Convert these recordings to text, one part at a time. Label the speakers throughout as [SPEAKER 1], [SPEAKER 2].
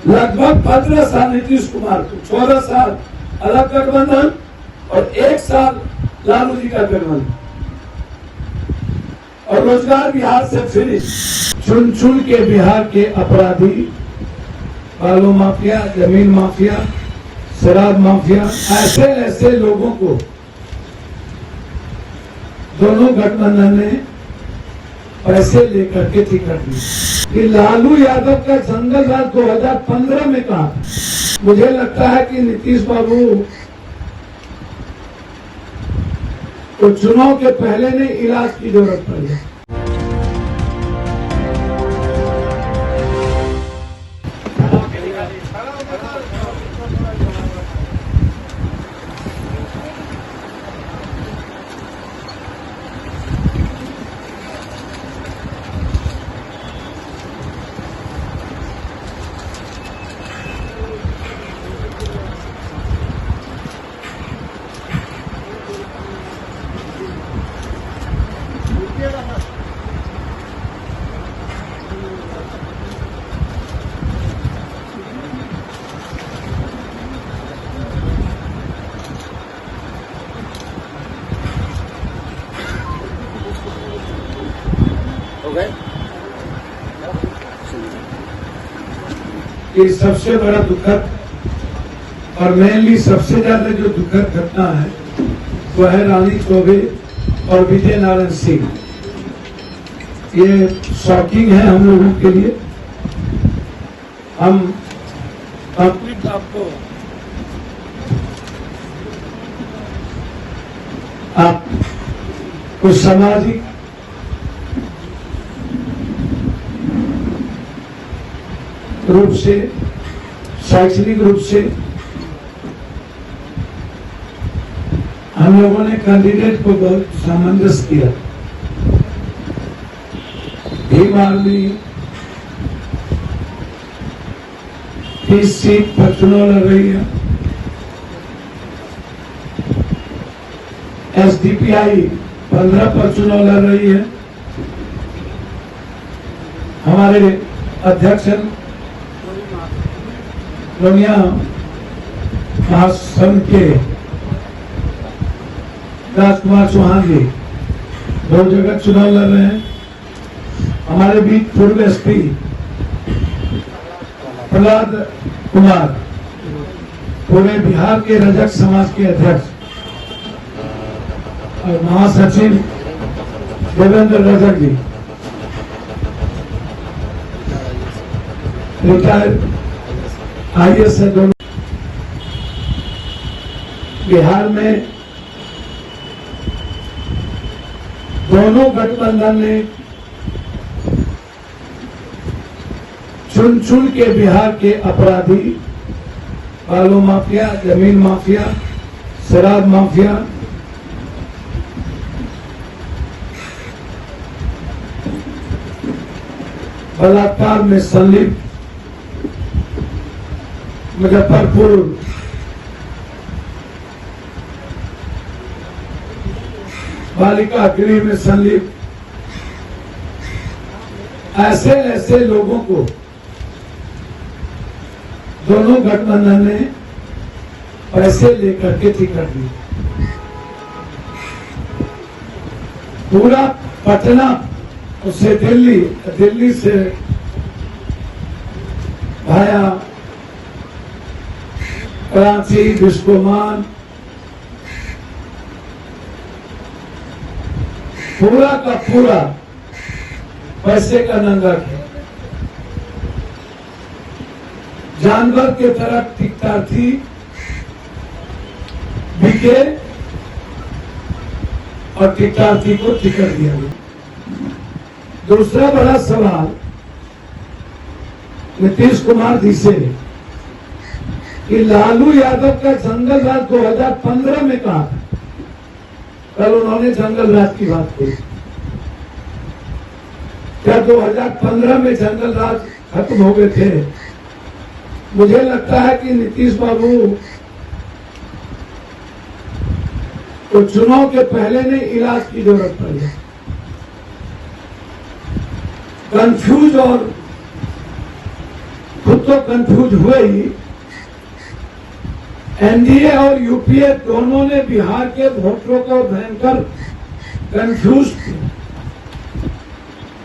[SPEAKER 1] लगभग 15 साल नीतीश कुमार को, 14 साल अलग गठबंधन और 1 साल लालू जी का गठबंधन, और रोजगार बिहार से फिनिश। चुन चुन के बिहार के अपराधी, बालू माफिया, जमीन माफिया, शराब माफिया, ऐसे ऐसे लोगों को दोनों गठबंधन ने पैसे लेकर के टिकट दी। कि लालू यादव का जंगल राज 2015 में कहा। मुझे लगता है कि नीतीश बाबू को चुनाव के पहले नहीं इलाज की जरूरत पड़ी। ये सबसे बड़ा दुखद और मेनली सबसे ज्यादा जो दुखद घटना है वो है रानी चौबे और विजय नारायण सिंह। ये शॉकिंग है हम लोगों के लिए। हम कंप्लीट आपको आप कुछ सामाजिक रूप से, शैक्षणिक रूप से हम लोगों ने कैंडिडेट को बहुत सामंजस्य किया। भीम आर्मी 30 सीट पर चुनाव लड़ रही है। एसडीपीआई 15 पर चुनाव लड़ रही है। हमारे अध्यक्ष लोनिया महासंघ के राजकुमार चौहान जी 2 जगह चुनाव लड़ रहे हैं। हमारे बीच पूर्व एसपी प्रहलाद कुमार, पूरे बिहार के रजक समाज के अध्यक्ष और महासचिव देवेंद्र रजक जी, रिटायर्ड IAS है। दोनों बिहार में दोनों गठबंधन ने चुन चुन के बिहार के अपराधी, बालू माफिया, जमीन माफिया, शराब माफिया, बलात्कार में संलिप्त, मुजफ्फरपुर बालिका गृह में संलिप्त, ऐसे ऐसे लोगों को दोनों गठबंधन ने पैसे लेकर के टिकट दी। पूरा पटना उससे दिल्ली, दिल्ली से भाया कराची, बिस्कोमान, पूरा का पूरा पैसे का नंगा है। जानवर के तरह टिकटार्थी बिके और टिकटार्थी को टिकट दिया गया। दूसरा बड़ा सवाल नीतीश कुमार जी से कि लालू यादव का जंगल राज 2015 में कहा था। कल उन्होंने जंगल राज की बात की। क्या 2015 में जंगल राज खत्म हो गए थे? मुझे लगता है कि नीतीश बाबू को चुनाव के पहले नहीं इलाज की जरूरत पड़ी। कंफ्यूज और खुद तो कंफ्यूज हुए ही, एनडीए और यूपीए दोनों ने बिहार के वोटरों को भयंकर कंफ्यूज किया,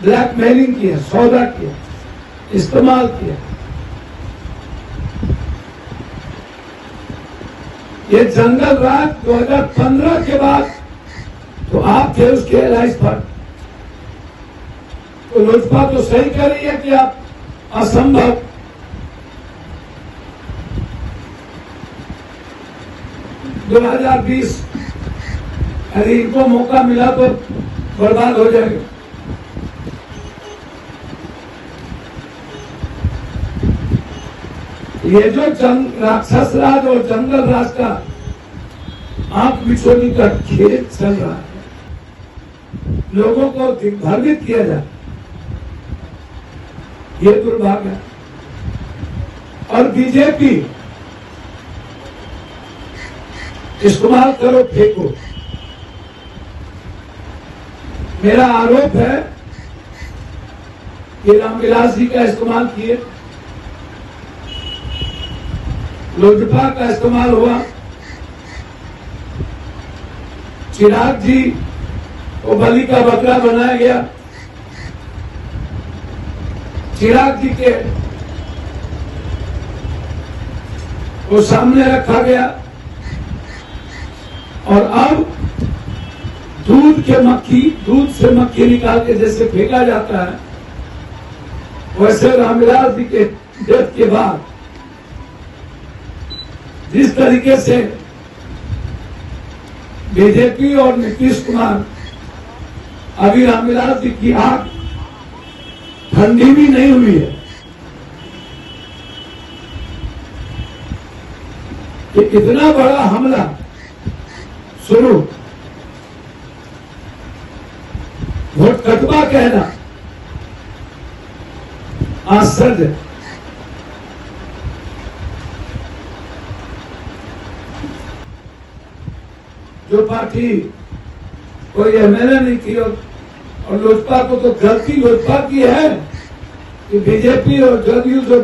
[SPEAKER 1] ब्लैकमेलिंग किया, सौदा किया, इस्तेमाल किया। ये जंगल राज 2015 के बाद तो आप थे उसके एलाइज पर, तो लोजपा तो सही कर रही है कि आप असंभव। दो 2020 अगर इनको मौका मिला तो बर्बाद हो जाएगा। ये जो राक्षस राज और जंगल राज का आंख बिछोनी का खेल चल रहा है, लोगों को दिग्भ्रमित किया जाए, ये दुर्भाग्य है। और बीजेपी इस्तेमाल करो फेंको, मेरा आरोप है कि रामविलास जी का इस्तेमाल किए, लोजपा का इस्तेमाल हुआ, चिराग जी को बलि का बकरा बनाया गया, चिराग जी के को सामने रखा गया, और अब दूध से मक्खी निकाल के जैसे फेंका जाता है, वैसे रामविलास जी के डेथ के बाद जिस तरीके से बीजेपी और नीतीश कुमार अभी रामविलास जी की आंख ठंडी भी नहीं हुई है कि इतना बड़ा हमला शुरू, वोट कटवा कहना आश्चर्य। जो पार्टी कोई एमएलए नहीं थी, और लोजपा को तो गलती लोजपा की है कि बीजेपी और जदयू जो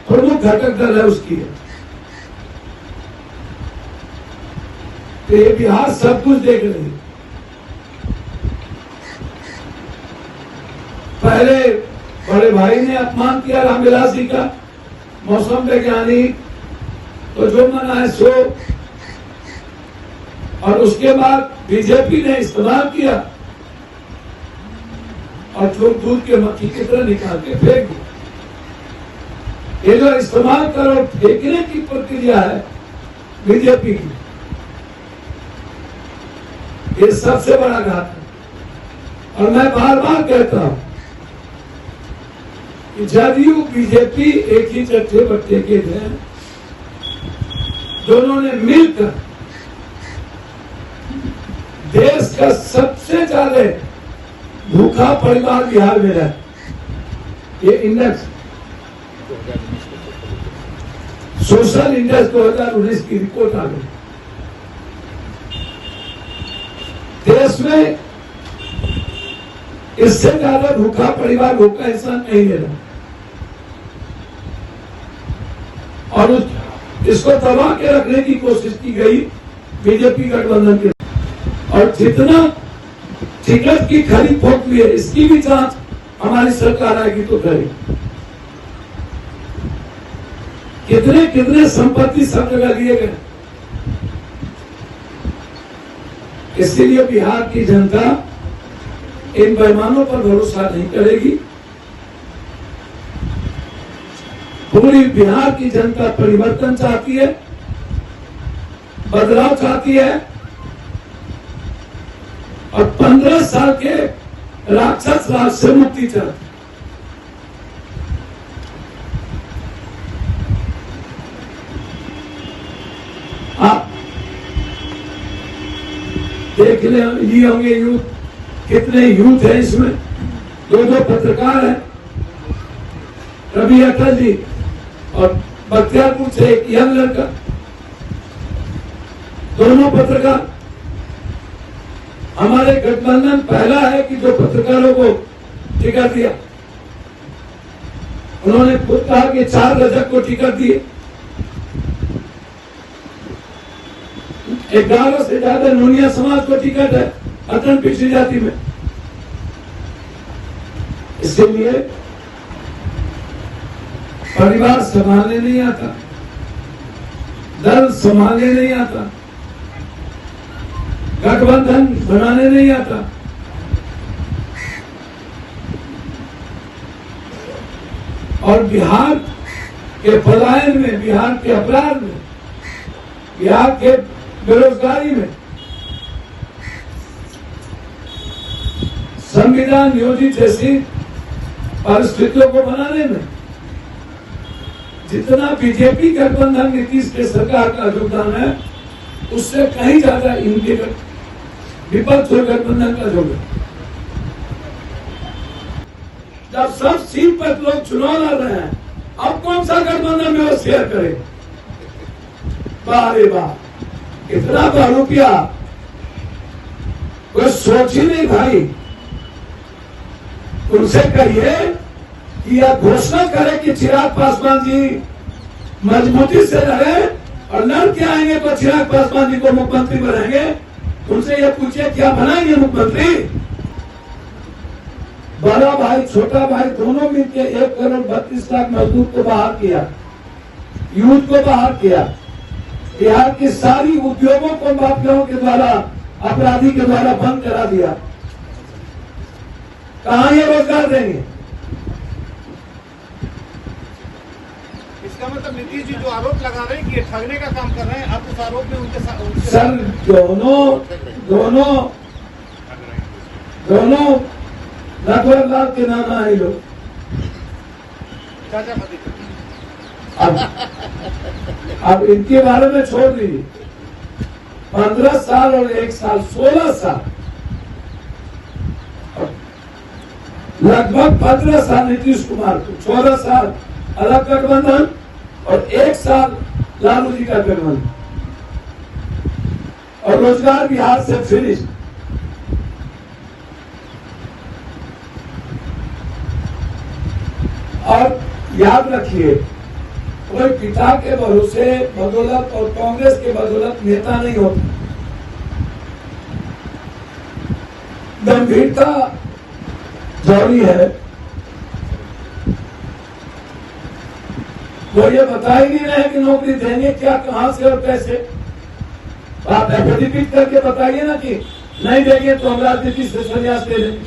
[SPEAKER 1] प्रमुख घटक दल है उसकी है। तो ये बिहार सब कुछ देख रही है। पहले बड़े भाई ने अपमान किया रामविलास जी का, मौसम वैज्ञानिक, तो जो मना है सो, और उसके बाद बीजेपी ने इस्तेमाल किया और जो दूध के मक्खी की तरह निकाल के फेंक दिया। ये जो इस्तेमाल करो फेंकने की प्रक्रिया है बीजेपी की, ये सबसे बड़ा घात है। और मैं बार बार कहता हूं कि जदयू बीजेपी एक ही चट्टे बट्टे के थे, दोनों ने मिलकर देश का सबसे ज्यादा भूखा परिवार बिहार में है। ये इंडेक्स सोशल इंडेक्स 2019 की रिपोर्ट आ गई। देश में इससे ज्यादा भूखा परिवार, भूखा इंसान नहीं ले रहा, और इसको दबा के रखने की कोशिश की गई बीजेपी गठबंधन के। और जितना टिकट की खरीद फोक हुई है, इसकी भी जांच हमारी सरकार आएगी तो करेगी। कितने कितने संपत्ति सब जगह लिए गए। इसीलिए बिहार की जनता इन बेईमानों पर भरोसा नहीं करेगी। पूरी बिहार की जनता परिवर्तन चाहती है, बदलाव चाहती है, और 15 साल के राक्षस राज से मुक्ति चाहती है। आप देख लिए होंगे यूथ, कितने यूथ है इसमें। दो पत्रकार हैं, रवि अटल जी और बख्तियारपुर से एक यंग लड़का, दोनों पत्रकार। हमारे गठबंधन पहला है कि जो पत्रकारों को टिकट दिया, उन्होंने खुद कहा कि 4 रजक को टिकट दिए, 11 से ज्यादा नूनिया समाज को टिकट है अत्यंत पिछड़ी जाति में। इसीलिए परिवार संभालने नहीं आता, दल संभालने नहीं आता, गठबंधन बनाने नहीं आता। और बिहार के पलायन में, बिहार के अपराध में, बिहार के बेरोजगारी में संविधान नियोजित जैसी परिस्थितियों को बनाने में जितना बीजेपी गठबंधन नीतीश के सरकार का योगदान है, उससे कहीं ज्यादा इनके विपक्ष और गठबंधन का योगदान। जब सब सीट पर लोग चुनाव लड़ रहे हैं, अब कौन सा गठबंधन में वो शेयर करे? वाह रे वाह, इतना बहरूपिया कोई सोच ही नहीं भाई। उनसे कहिए कि यह घोषणा करे कि चिराग पासवान जी मजबूती से लड़े और लड़ के आएंगे तो चिराग पासवान जी को मुख्यमंत्री बनाएंगे। उनसे यह पूछिए क्या बनाएंगे मुख्यमंत्री? बड़ा भाई छोटा भाई दोनों मिलकर 1,32,00,000 मजदूर को बाहर किया, यूथ को बाहर किया, बिहार की सारी उद्योगों को माफियाओं के द्वारा, अपराधी के द्वारा बंद करा दिया। कहां ये रोजगार देंगे?
[SPEAKER 2] इसका मतलब नीतीश जी जो आरोप लगा रहे हैं कि ये ठगने का काम कर रहे हैं, आप उस आरोप में उनके साथ
[SPEAKER 1] सर दोनों नटवर लाल के नाना है लोग।
[SPEAKER 2] चाचा
[SPEAKER 1] अब इनके बारे में छोड़ दीजिए। 15 साल और 1 साल 16 साल, लगभग 15 साल नीतीश कुमार को, 14 साल अलग गठबंधन और 1 साल लालू जी का गठबंधन, और रोजगार बिहार से फिनिश। और याद रखिए, कोई पिता के भरोसे बदौलत और कांग्रेस के बदौलत नेता नहीं होता। गंभीरता जरूरी है। वो ये बता ही नहीं रहे कि नौकरी देंगे क्या, कहां से और कैसे। आप एफिडेविट करके बताइए ना कि नहीं देंगे तो हम राजनीति से संन्यास ले लेंगे।